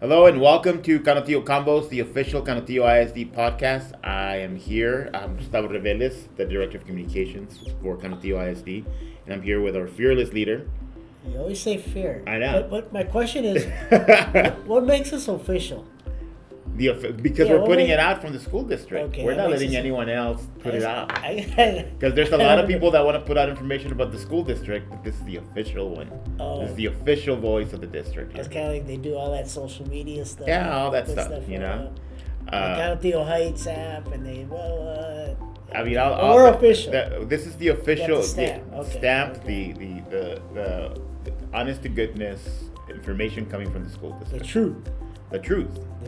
Hello and welcome to Canotillo Combos, the official Canotillo ISD podcast. I am here. I'm Gustavo Reveles, the Director of Communications for Canotillo ISD, and I'm here with our fearless leader. You always say fear. I know. But my question is, what makes us official? Because we're putting it out from the school district. Okay, we're not letting anyone else put it out. Because there's a lot of people that want to put out information about the school district, but this is the official one. This is the official voice of the district. It's kind of like they do all that social media stuff. Yeah, all that stuff, you know. Canotillo Heights app, and they, I mean, we're official. This is the official stamp. The honest to goodness information coming from the school district. The truth. The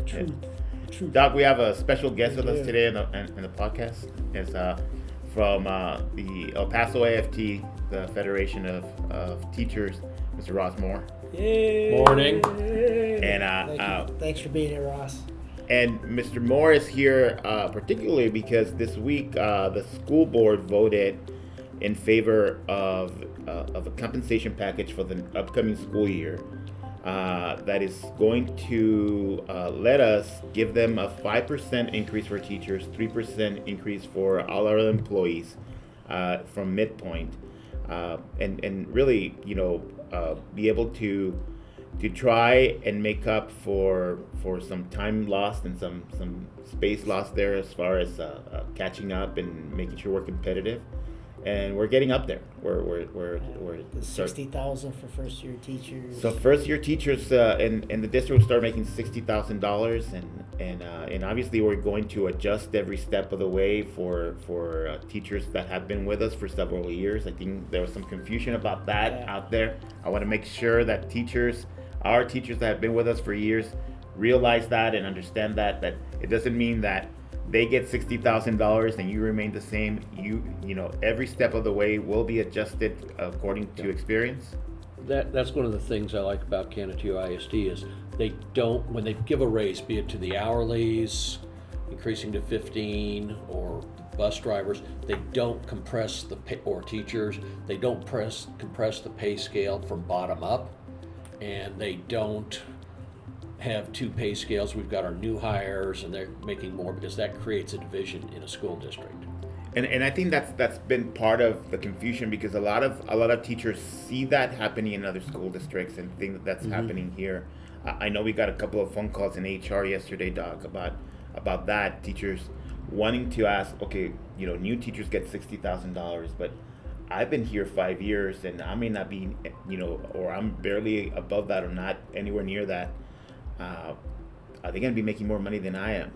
truth. True. Doc, we have a special guest with us today in the podcast. It's from the El Paso AFT, the Federation of Teachers, Mr. Ross Moore. Yay. Morning. And thanks for being here, Ross. And Mr. Moore is here particularly because this week the school board voted in favor of a compensation package for the upcoming school year. That is going to let us give them a 5% increase for teachers, 3% increase for all our employees from midpoint, and really, be able to try and make up for some time lost and some space lost there as far as catching up and making sure we're competitive. And we're getting up there. We're 60,000 for first year teachers. So first year teachers in the district will start making $60,000, and obviously we're going to adjust every step of the way for teachers that have been with us for several years. I think there was some confusion about that out there. I want to make sure that our teachers that have been with us for years realize that and understand that it doesn't mean that they get $60,000 and you remain the same. You know, every step of the way will be adjusted according to experience. That's one of the things I like about Canotillo ISD is they don't, when they give a raise, be it to the hourlies, increasing to 15, or bus drivers, they don't compress the pay, or teachers, they don't compress the pay scale from bottom up, and they don't have two pay scales. We've got our new hires and they're making more, because that creates a division in a school district. And I think that's been part of the confusion, because a lot of teachers see that happening in other school districts and think that's happening here. I know we got a couple of phone calls in HR yesterday, Doc, about that, teachers wanting to ask, okay, new teachers get $60,000, but I've been here 5 years and I may not be, or I'm barely above that or not anywhere near that. Are they going to be making more money than I am?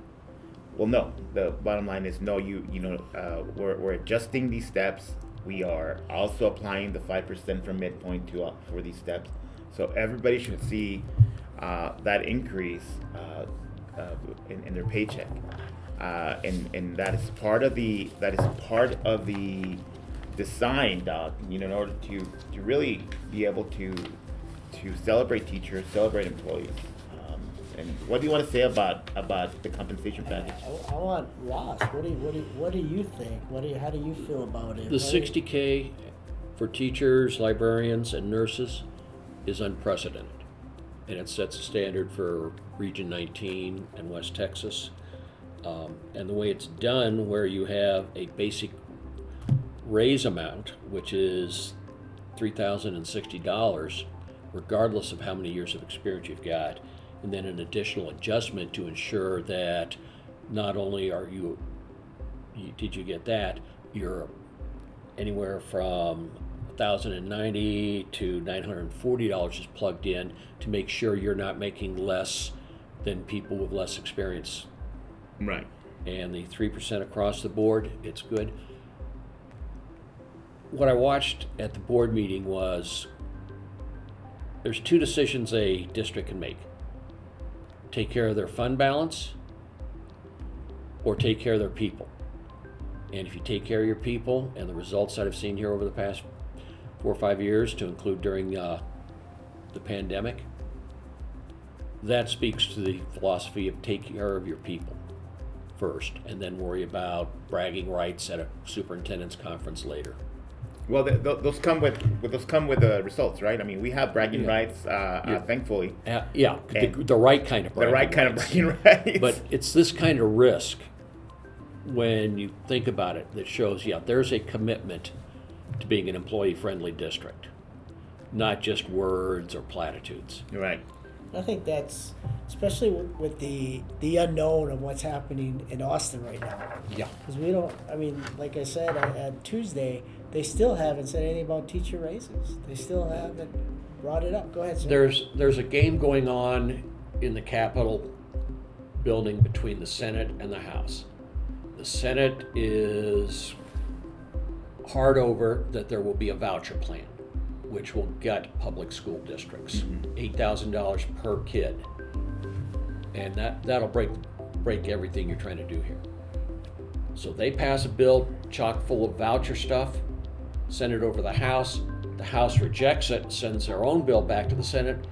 Well, no. The bottom line is no. We're adjusting these steps. We are also applying the 5% from midpoint for these steps. So everybody should see that increase in their paycheck, and that is part of the design, Doc. In order to really be able to celebrate teachers, celebrate employees. And what do you want to say about the compensation package? I want Ross. What do you think? How do you feel about it? The $60K for teachers, librarians, and nurses is unprecedented, and it sets a standard for Region 19 and West Texas. And the way it's done, where you have a basic raise amount, which is $3,060, regardless of how many years of experience you've got, and then an additional adjustment to ensure that not only did you get that, you're anywhere from $1,090 to $940 is plugged in to make sure you're not making less than people with less experience. Right. And the 3% across the board, it's good. What I watched at the board meeting was there's two decisions a district can make. Take care of their fund balance or take care of their people. And if you take care of your people, and the results that I've seen here over the past 4 or 5 years, to include during the pandemic, that speaks to the philosophy of take care of your people first and then worry about bragging rights at a superintendent's conference later. Well, those come with the results, right? I mean, we have bragging rights, thankfully. The right kind of bragging bragging rights. But it's this kind of risk, when you think about it, that shows, there's a commitment to being an employee-friendly district, not just words or platitudes. Right. I think that's, especially with the unknown of what's happening in Austin right now. Yeah. Because we don't, I mean, like I said, at Tuesday, they still haven't said anything about teacher raises. They still haven't brought it up. Go ahead, sir. There's a game going on in the Capitol building between the Senate and the House. The Senate is hard over that there will be a voucher plan, which will gut public school districts, $8,000 per kid, and that'll break everything you're trying to do here. So they pass a bill chock full of voucher stuff, send it over to the House. The House rejects it, sends their own bill back to the Senate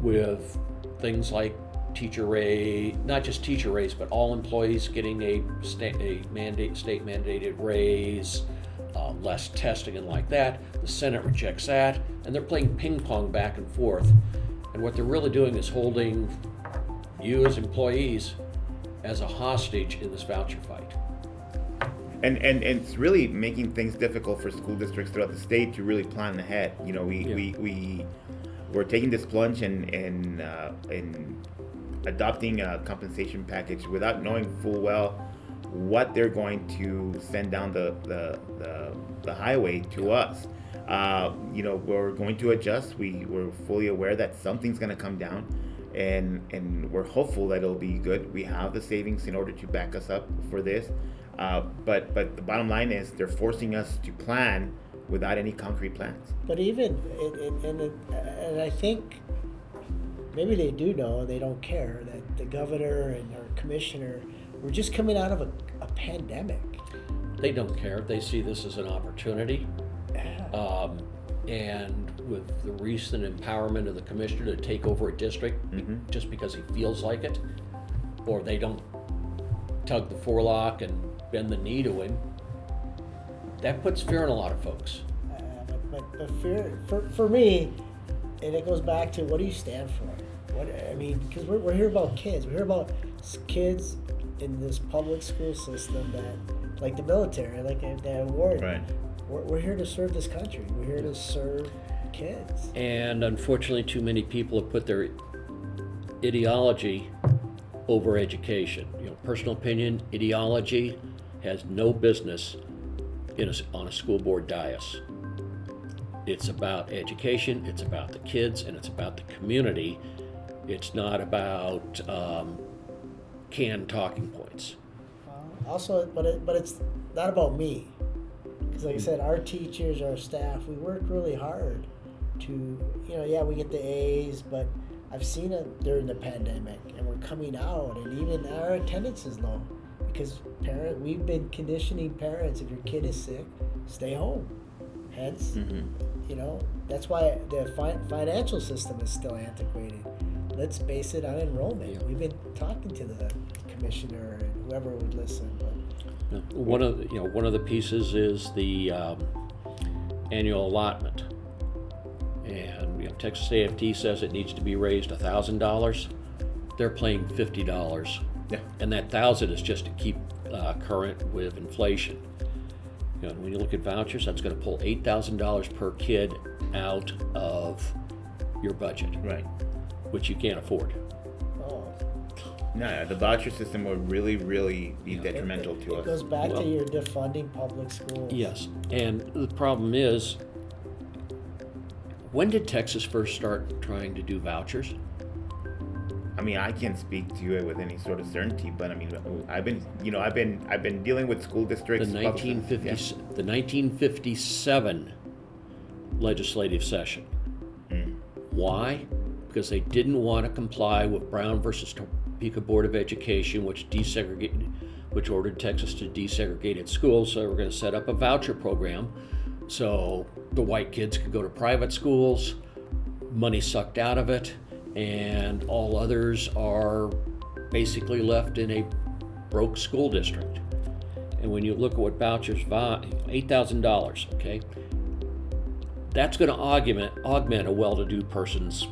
with things like teacher raise, not just teacher raise, but all employees getting a state mandated raise. Less testing and like that. The Senate rejects that, and they're playing ping pong back and forth. And what they're really doing is holding you as employees as a hostage in this voucher fight. And it's really making things difficult for school districts throughout the state to really plan ahead. You know, we're taking this plunge in adopting a compensation package without knowing full well what they're going to send down the highway to us. You know, we're going to adjust. We're fully aware that something's going to come down, and we're hopeful that it'll be good. We have the savings in order to back us up for this. But the bottom line is they're forcing us to plan without any concrete plans. But even, and I think maybe they do know, they don't care, that the governor and our commissioner, we're just coming out of a pandemic. They don't care. They see this as an opportunity. And with the recent empowerment of the commissioner to take over a district just because he feels like it, or they don't tug the forelock and bend the knee to him, that puts fear in a lot of folks. But fear, for me, and it goes back to, what do you stand for? Because we're here about kids. We're here about kids in this public school system that, like the military, like the award. Right. We're here to serve this country. We're here to serve kids. And unfortunately, too many people have put their ideology over education. You know, personal opinion, ideology has no business on a school board dais. It's about education, it's about the kids, and it's about the community. It's not about canned talking points. Also, but it's not about me. Because like I said, our teachers, our staff, we work really hard to, we get the A's, but I've seen it during the pandemic, and we're coming out, and even our attendance is low. Because we've been conditioning parents, if your kid is sick, stay home. Hence, that's why the financial system is still antiquated. Let's base it on enrollment. Yeah. We've been talking to the commissioner and whoever would listen. But one of the pieces is the annual allotment, and Texas AFT says it needs to be raised $1,000. They're paying $50, and that $1,000 is just to keep current with inflation. When you look at vouchers, that's going to pull $8,000 per kid out of your budget, right? Which you can't afford. Oh. No, the voucher system will really, really be detrimental to us. It goes back to your defunding public schools. Yes, and the problem is, when did Texas first start trying to do vouchers? I mean, I can't speak to it with any sort of certainty, but I mean, I've been dealing with school districts. The 1957 legislative session. Why? Because they didn't want to comply with Brown versus Topeka Board of Education, which ordered Texas to desegregate its schools. So we're going to set up a voucher program so the white kids could go to private schools, money sucked out of it, and all others are basically left in a broke school district. And when you look at what vouchers, $8,000, okay, that's going to augment a well-to-do person's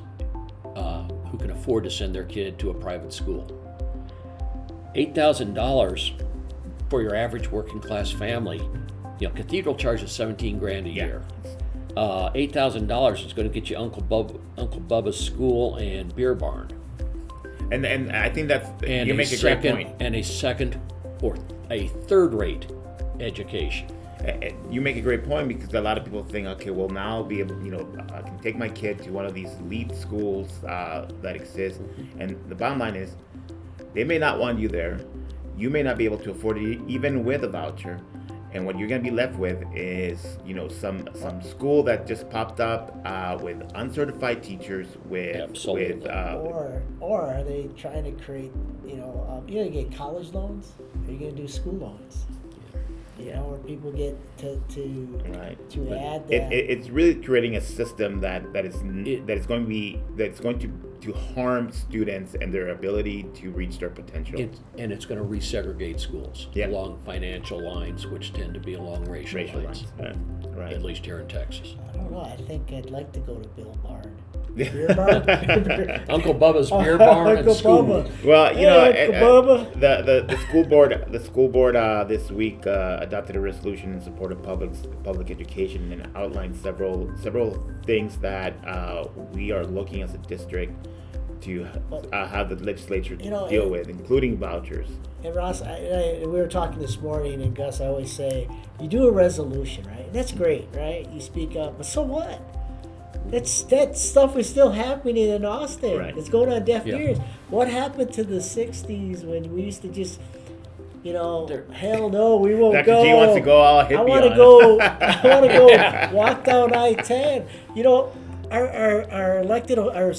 who can afford to send their kid to a private school. $8,000 for your average working class family. Cathedral charges $17,000 a year. $8,000 is going to get you Uncle Bubba's school and beer barn. And I think And you make a great point. And a second or a third-rate education. You make a great point, because a lot of people think, okay, well, now I'll be able, I can take my kid to one of these elite schools that exist. And the bottom line is, they may not want you there. You may not be able to afford it even with a voucher. And what you're going to be left with is, some school that just popped up with uncertified teachers Absolutely. or are they trying to create, you get college loans, or you're going to do school loans? Where people get to add that. It's really creating a system that is going to harm students and their ability to reach their potential. And it's going to resegregate schools along financial lines, which tend to be along racial lines. Right. At least here in Texas. I don't know. I think I'd like to go to Bill Barn. Beer barn? Uncle Bubba's beer barn Uncle and school. Bubba. Well, Uncle the school board this week adopted a resolution in support of public education, and outlined several things that we are looking as a district to have the legislature deal with, including vouchers. And Ross, we were talking this morning, and Gus, I always say, you do a resolution, right? And that's great, right? You speak up, but so what? That stuff is still happening in Austin. Right. It's going on deaf ears. What happened to the 60s when we used to just, hell no, we won't Dr. go. G wants to go all hippie I want to go walk down I-10. Our elected, our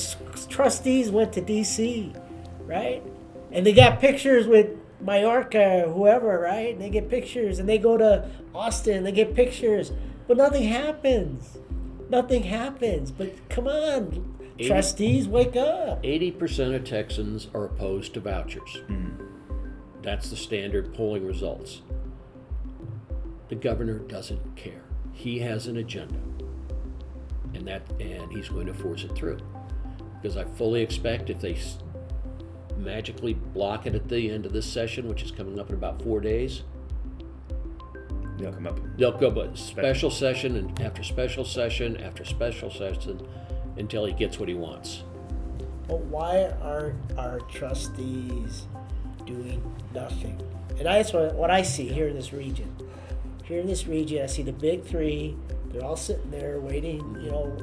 trustees went to D.C., right? And they got pictures with Mallorca or whoever, right? And they get pictures, and they go to Austin, they get pictures, but nothing happens. Nothing happens. But come on, trustees, wake up. 80% of Texans are opposed to vouchers. That's the standard polling results. The governor doesn't care. He has an agenda, and he's going to force it through. Because I fully expect if they magically block it at the end of this session, which is coming up in about 4 days, they'll go but special session and after special session after special session until he gets what he wants. But why aren't our trustees doing nothing? And that's what I see here in this region. Here in this region, I see the big three. They're all sitting there waiting.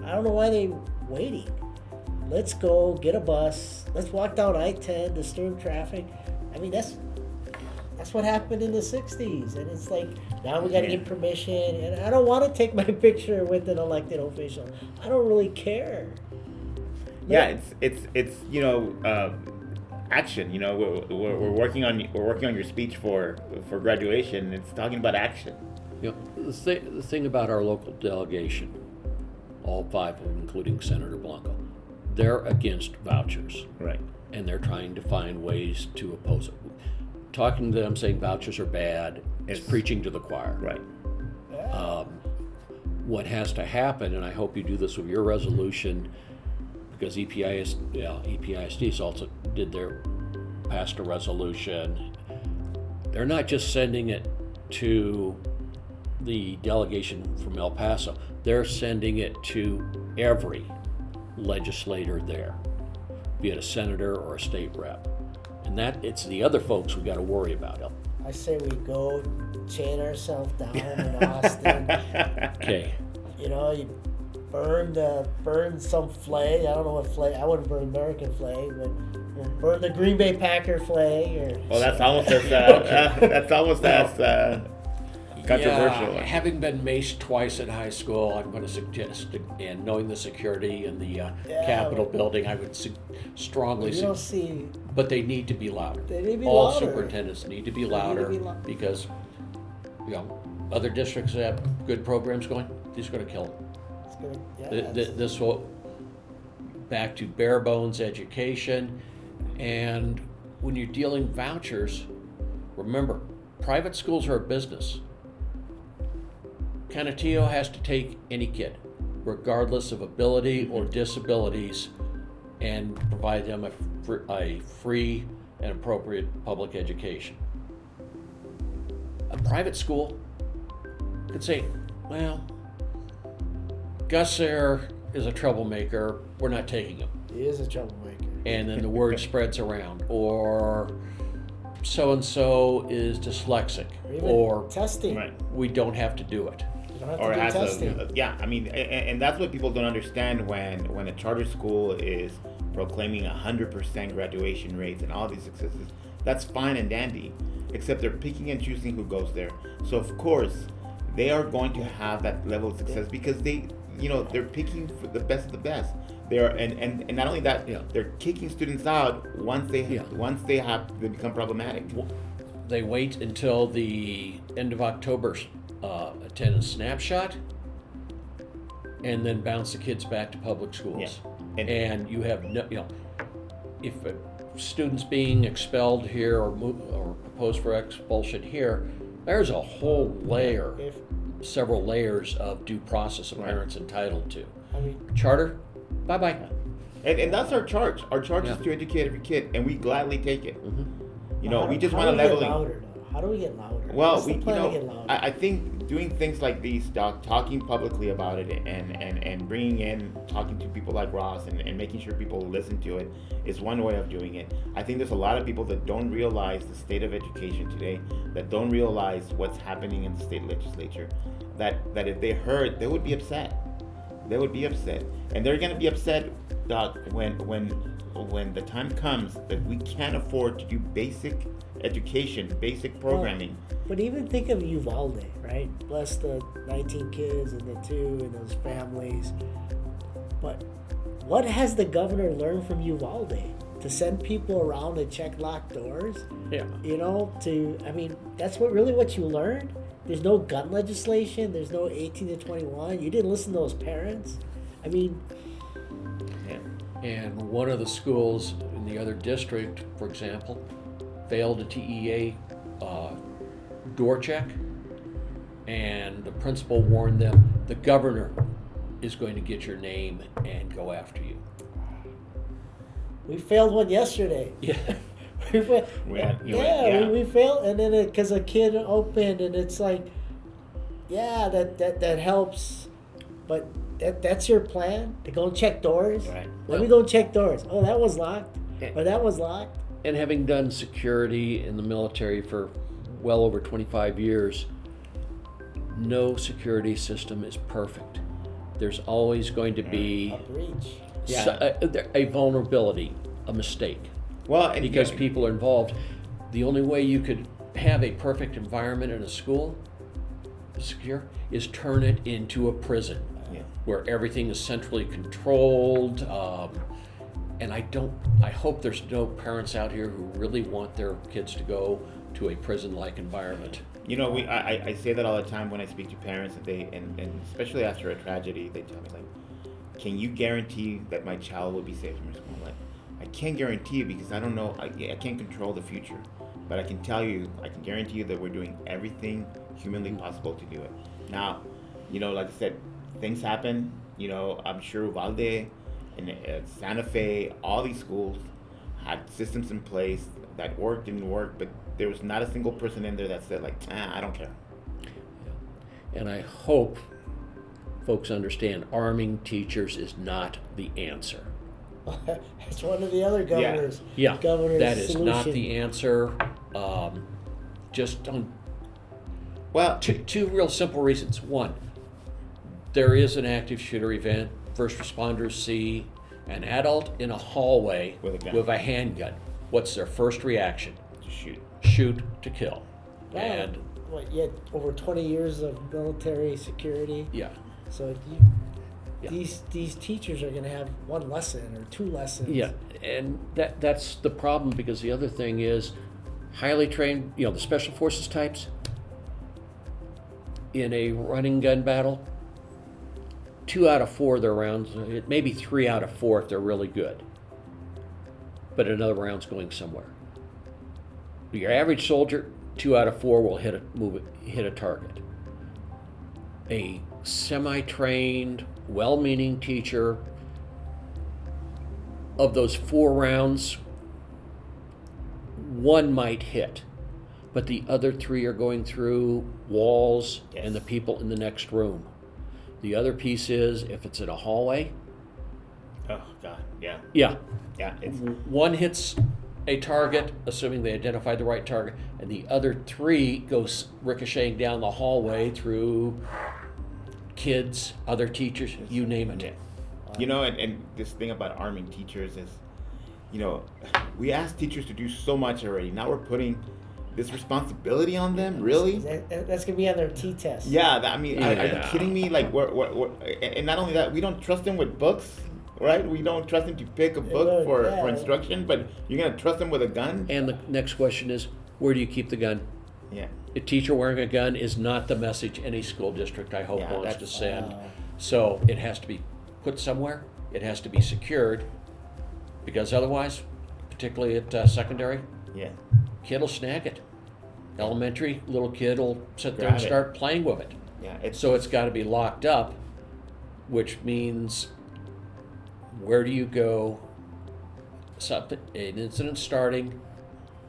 I don't know why they're waiting. Let's go get a bus. Let's walk down I-10 to stir traffic. I mean, that's what happened in the 60s. And it's like, now we got to get permission. And I don't want to take my picture with an elected official. I don't really care. Yeah, it's action. We're working on your speech for graduation. It's talking about action. The thing about our local delegation, all 5 of them, including Senator Blanco, they're against vouchers. Right. And they're trying to find ways to oppose it. Talking to them saying vouchers are bad is preaching to the choir. Right. What has to happen, and I hope you do this with your resolution, because EPISD also passed a resolution. They're not just sending it to the delegation from El Paso. They're sending it to every legislator there, be it a senator or a state rep. And it's the other folks we got to worry about. I say we go chain ourselves down in Austin. Okay. You burn some flag. I don't know what flag. I wouldn't burn American flag, but we'll burn the Green Bay Packer flag. Well, that's almost as controversial. Yeah, having been maced twice in high school, I'm going to suggest, and knowing the security in the Capitol building, I would strongly suggest. But they need to be louder. They need to be All louder. superintendents need to be louder because, other districts that have good programs going, these are going to kill them. This will back to bare bones education, and when you're dealing vouchers, remember private schools are a business. Canutillo has to take any kid, regardless of ability or disabilities, and provide them a free and appropriate public education. A private school could say, well, Gus there is a troublemaker, we're not taking him. He is a troublemaker. And then the word spreads around. Or so-and-so is dyslexic. Even Or testing. Right. we don't have to do it. You don't have Or to do as testing. yeah, I mean, and that's what people don't understand when a charter school is proclaiming 100% graduation rates and all these successes. That's fine and dandy, except they're picking and choosing who goes there. So of course, they are going to have that level of success because they're picking for the best of the best. They're and not only that, Yeah. they're kicking students out once they Yeah. they become problematic. They wait until the end of October, attendance snapshot, and then bounce the kids back to public schools. Yeah. And you have no, if a student's being expelled here or proposed for expulsion here, there's a whole layer, If several layers of due process a Right. parent's entitled to. I mean, Charter, bye-bye. And that's our charge. Our charge is Yeah. to educate every kid, and we gladly take it. Mm-hmm. We just how want do to we get leveling. louder, though? How do we get louder? Well, What's the plan to get louder? I think doing things like these, Doc, talking publicly about it and bringing in, talking to people like Ross and making sure people listen to it is one way of doing it. I think there's a lot of people that don't realize the state of education today, that don't realize what's happening in the state legislature, that if they heard, they would be upset. They would be upset. And they're going to be upset, Doc, when the time comes that we can't afford to do basic education, basic programming. But even think of Uvalde, right? Bless the 19 kids and the 2 and those families. But what has the governor learned from Uvalde? To send people around to check locked doors? Yeah. That's what you learned? There's no gun legislation. There's no 18 to 21. You didn't listen to those parents. I mean, Yeah. And one of the schools in the other district, for example, failed a TEA door check, and the principal warned them, the governor is going to get your name and go after you. we failed one yesterday. Yeah. We failed. Yeah. We failed, and then because a kid opened, and it's like, yeah, that helps, but that's your plan to go and check doors. Right. Let me go and check doors. Oh, that was locked. Yeah. Or that was locked. And having done security in the military for well over 25 years, no security system is perfect. There's always going to be A breach. a vulnerability, a mistake. Well, and Because people are involved. The only way you could have a perfect environment in a school, secure, is turn it into a prison, Yeah. where everything is centrally controlled. And I hope there's no parents out here who really want their kids to go to a prison-like environment. I say that all the time when I speak to parents, and especially after a tragedy, they tell me, like, can you guarantee that my child will be safe from school? I'm like, I can't guarantee you because I don't know. I can't control the future, but I can guarantee you that we're doing everything humanly possible to do it. Now, like I said, things happen. I'm sure Uvalde and Santa Fe, all these schools had systems in place that worked, didn't work, but there was not a single person in there that said, like, I don't care. And I hope folks understand arming teachers is not the answer. That's one of the other governors. Yeah, Governor's that is not solution. the answer. Just on Well, two real simple reasons. One, there is an active shooter event. First responders see an adult in a hallway With a gun. with a handgun. What's their first reaction? to shoot. Shoot to kill. Wow. And Over 20 years of military security. yeah, So Yeah. these teachers are going to have one lesson or 2 lessons. yeah, and that's the problem, because the other thing is highly trained, the special forces types in a running gun battle, 2 out of 4 of their rounds, maybe 3 out of 4 if they're really good, but another round's going somewhere. Your average soldier, 2 out of 4 will hit a target. A semi-trained, well-meaning teacher, of those 4 rounds, 1 might hit, but the other 3 are going through walls and the people in the next room. The other piece is, if it's in a hallway, Oh God, yeah, yeah, It's 1 hits a target, assuming they identified the right target, and the other 3 goes ricocheting down the hallway through kids, other teachers, you name it. You know, and this thing about arming teachers is, you know, we ask teachers to do so much already. Now we're putting this responsibility on them. Really? That's gonna be on their T-test. Yeah. I mean, are you Yeah. kidding me? Like, we're, and not only that, we don't trust them with books, right? We don't trust them to pick a book for instruction, but you're gonna trust them with a gun? And the next question is, where do you keep the gun? Yeah. A teacher wearing a gun is not the message any school district, I hope, Yeah, wants to that's- send. So it has to be put somewhere. It has to be secured, because otherwise, particularly at secondary, Yeah. kid will snag it. Elementary, little kid will sit there Grab and it. start playing with it. Yeah. So it's got to be locked up, which means, where do you go? Something, an incident starting,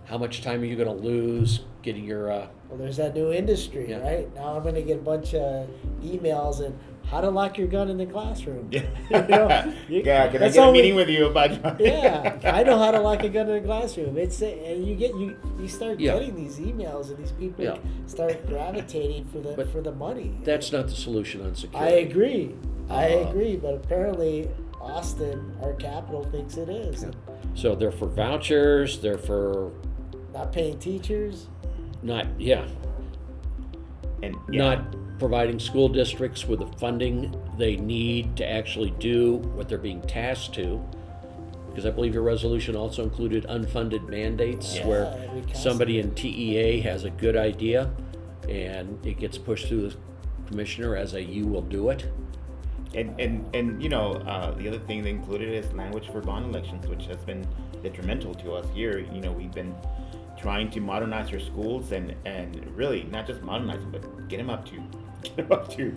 how much time are you going to lose getting your Well, there's that new industry, Yeah. right? Now I'm gonna get a bunch of emails and how to lock your gun in the classroom. Yeah. You know, Yeah. Can I that's get a all we- meeting with you about? Yeah, I know how to lock a gun in the classroom. It's and you start Yeah. getting these emails and these people Yeah. start gravitating But for the money. That's not the solution on I security. agree. I agree, but apparently Austin, our capital, thinks it is. So they're for vouchers, they're for Not paying teachers. not And not providing school districts with the funding they need to actually do what they're being tasked to. Because I believe your resolution also included unfunded mandates, Yeah. where Yeah, we constantly- somebody in TEA has a good idea and it gets pushed through the commissioner as a you will do it. And you know, the other thing they included is language for bond elections, which has been detrimental to us here. You know, we've been trying to modernize our schools and really not just modernize them, but get them up to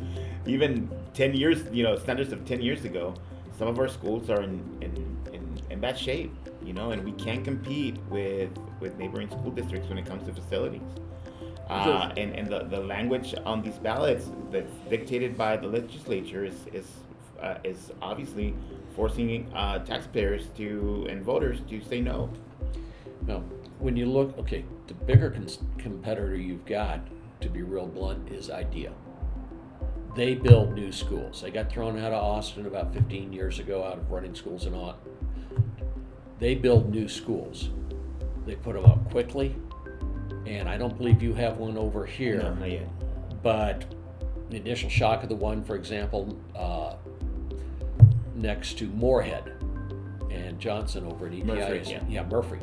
even 10 years, you know, standards of 10 years ago. Some of our schools are in bad shape, you know, and we can't compete with neighboring school districts when it comes to facilities. And the language on these ballots that's dictated by the legislature is obviously forcing taxpayers and voters to say no. Now, when you look, okay, the bigger competitor you've got, to be real blunt, is IDEA. They build new schools. They got thrown out of Austin about 15 years ago out of running schools in Austin. They build new schools. They put them up quickly, and I don't believe you have one over here. No, not yet. But the initial shock of the one, for example, next to Moorhead and Johnson over at ETI, Murphy, yeah. Murphy.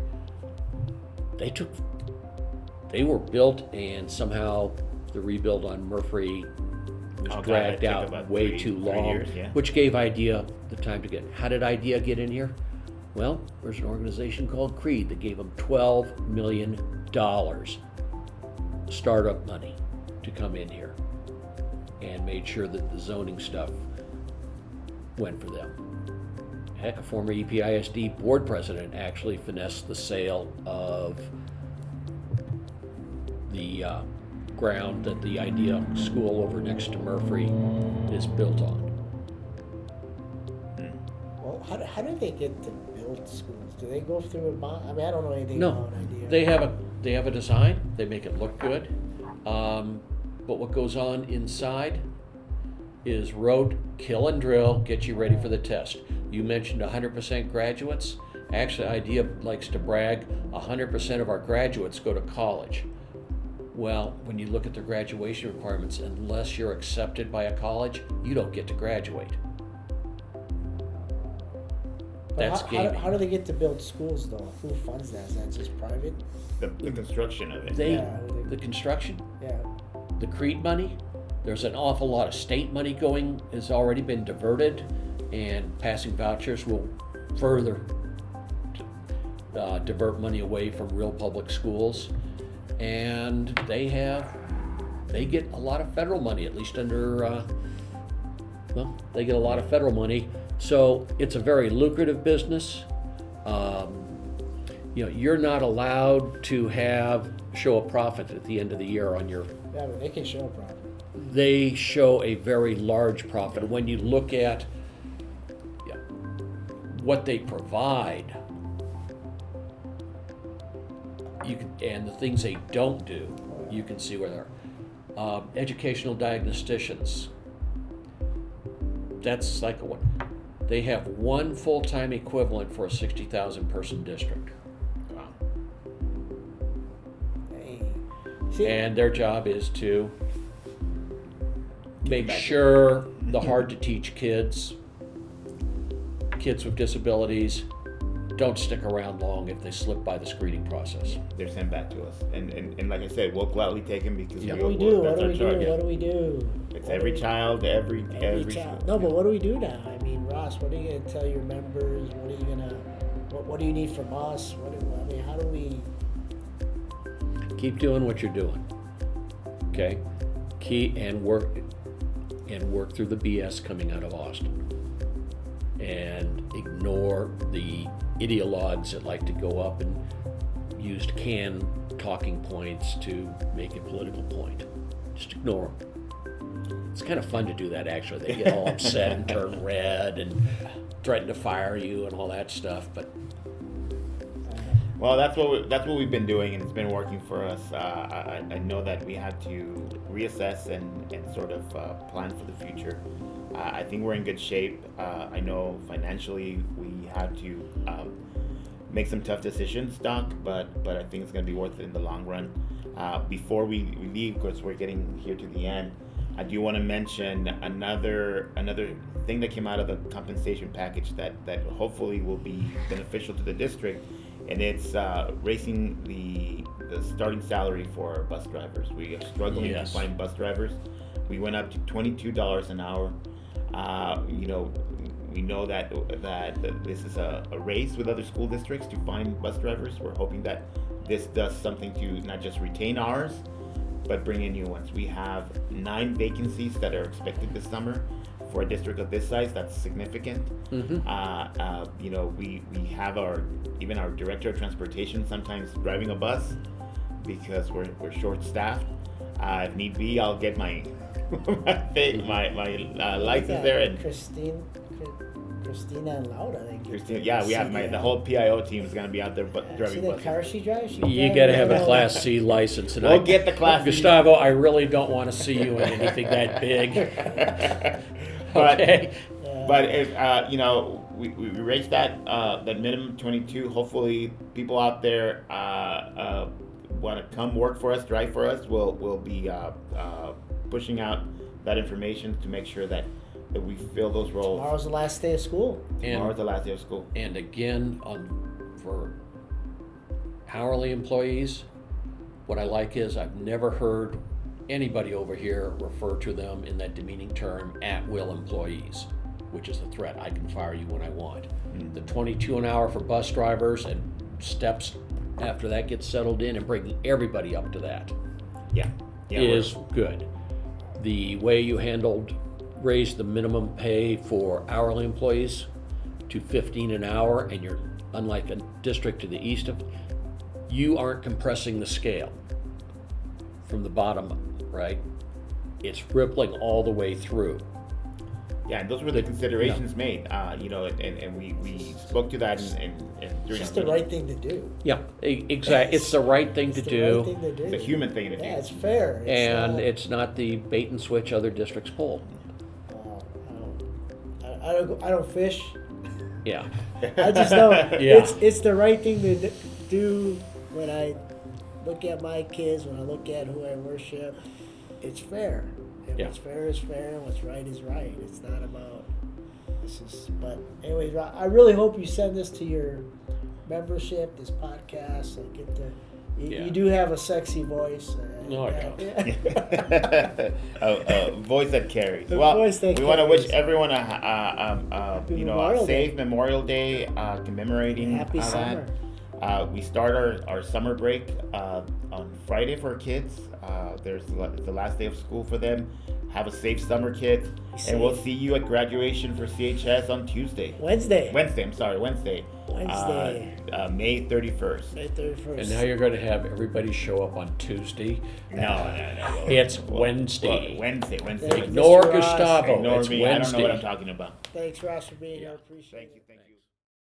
They were built, and somehow the rebuild on Murphy was Oh, God, dragged that took out about way three too long, years, yeah. which gave IDEA the time to get. How did IDEA get in here? Well, there's an organization called Creed that gave them $12 million startup money to come in here, and made sure that the zoning stuff went for them. Heck, a former EPISD board president actually finessed the sale of the ground that the IDEA school over next to Murphy is built on. Well, how do they get to build schools? Do they go through a bond? I mean, I don't know anything No, about IDEA. they have a design. They make it look good, but what goes on inside is rote, kill and drill, get you ready for the test. You mentioned 100% graduates. Actually, IDEA likes to brag 100% of our graduates go to college. Well, when you look at the graduation requirements, unless you're accepted by a college, you don't get to graduate. But That's gaming. how do they get to build schools though? Who funds that? Is that just private? The construction of it. The construction, Yeah. the Creed money, there's an awful lot of state money has already been diverted, and passing vouchers will further divert money away from real public schools. and they get a lot of federal money, at least under, they get a lot of federal money. So it's a very lucrative business. You're not allowed to show a profit at the end of the year on your. Yeah, but they can show a profit. They show a very large profit. When you look at what they provide, and the things they don't do, you can see where they're. Educational diagnosticians. That's like they have one full-time equivalent for a 60,000 person district. Wow. Hey. See, And their job is to make sure the hard to teach kids with disabilities don't stick around long if they slip by the screening process. They're sent back to us, and like I said, we'll gladly take them because Yeah. what do we do? that's our charge. What do we do? It's every child, every child. No, but what do we do now? I mean, Ross, what are you going to tell your members? What are you going to? What do you need from us? How do we? Keep doing what you're doing. Okay? Work through the BS coming out of Austin. And ignore the ideologues that like to go up and use canned talking points to make a political point. Just ignore them. It's kind of fun to do that, actually. They get all upset and turn red and threaten to fire you and all that stuff. But Well, that's what we've been doing, and it's been working for us. I know that we had to reassess and sort of plan for the future. I think we're in good shape. I know financially we had to make some tough decisions, Doc, but I think it's going to be worth it in the long run. Before we leave, because we're getting here to the end, I do want to mention another thing that came out of the compensation package that hopefully will be beneficial to the district, and it's raising the starting salary for bus drivers. We are struggling to find bus drivers. We went up to $22 an hour. We know that this is a race with other school districts to find bus drivers. We're hoping that this does something to not just retain ours, but bring in new ones. We have 9 vacancies that are expected this summer. For a district of this size, that's significant. Mm-hmm. We have our director of transportation sometimes driving a bus because we're short-staffed. If need be, I'll get my license there. And Christina and Laura, I think. Christina, yeah, we have the whole PIO team is going to be out there driving See the buses. car she drives? You got to have a Class C license. And We'll get the Class C. Gustavo, I really don't want to see you in anything that big. Okay. But if we raised that minimum 22. Hopefully, people out there want to come work for us, drive for us. We'll be pushing out that information to make sure that we fill those roles. Tomorrow's the last day of school. Tomorrow's the last day of school. And again, for hourly employees, what I like is I've never heard anybody over here refer to them in that demeaning term, at-will employees, which is a threat. I can fire you when I want. Mm-hmm. The 22 an hour for bus drivers and steps after that gets settled in and bringing everybody up to that is good. The way you raised the minimum pay for hourly employees to $15 an hour, and you're unlike a district to the east of, you aren't compressing the scale from the bottom up, right? It's rippling all the way through. Yeah, and those were the considerations made. And we spoke to that and during It's just the right thing to do. Yeah, exactly. It's the right thing to do. Right thing to do. It's a human thing to do. Yeah, it's fair. It's not the bait and switch other districts pull. I don't fish. Yeah. I just know Yeah. it's the right thing to do when I look at my kids, when I look at who I worship. It's fair. And what's fair is fair, and what's right is right. It's not about but anyways, I really hope you send this to your membership, this podcast, and get the. You do have a sexy voice. No, I don't. A voice that carries. We Want to wish everyone a Memorial safe Day. Memorial Day, commemorating Happy summer. We start our summer break on Friday for our kids. There's the last day of school for them. Have a safe summer, kids. And we'll see you at graduation for CHS on Tuesday. Wednesday. Wednesday. May 31st. May 31st. And now you're going to have everybody show up on Tuesday. No. It's Wednesday. Wednesday. Thank you, Ignore Mr. Ross. Gustavo. Ignore It's me. I don't know what I'm Wednesday. talking about. Thanks, Ross, for being here. I appreciate it. Thank you.